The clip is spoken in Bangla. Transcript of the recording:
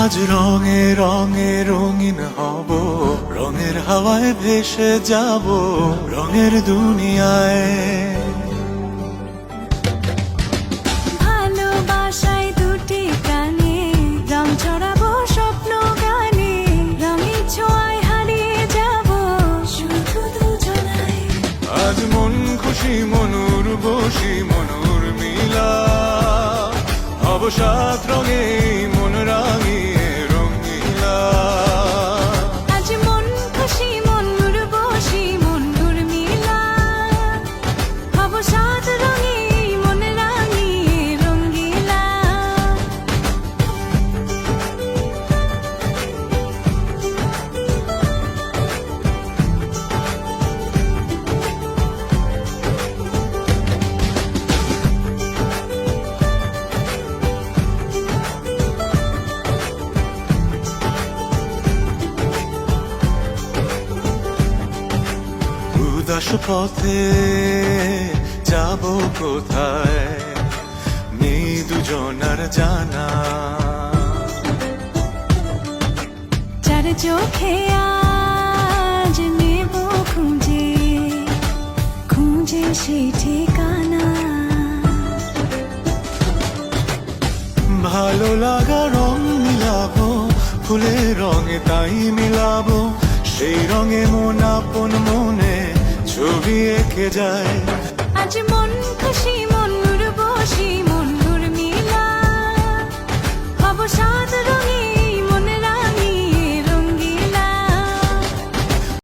আজ রঙে রঙে রঙিন হব, রঙের হাওয়ায় ভেসে যাব রঙের দুনিয়ায়। ভালোবাসায় দুটি প্রাণে রং ছড়াবো স্বপ্ন গানে, রঙের ছোঁয়ায় হারিয়ে যাব শুধু দুজনায়। আজ মন খুশি মনুর বসি মনুর মিলা, হব সাত রঙে মন রাঙিয়ে রঙিলা। আজ মন খুশি মনুর বসি মনুর মিলা, হব সাত রঙে মন রাঙিয়ে রঙ্গিলা। উদাস পথে যাব কোথায়, নেই দুজনার জানা। চার চোখে আজ নেব খুঁজে খুঁজে সেই ঠিকানা। ভালো লাগা রং মিলাবো, ফুলের রঙে তাই মিলাবো, সেই রঙে মন আপন মনে ছবি এঁকে যায়। আজ মন খুশি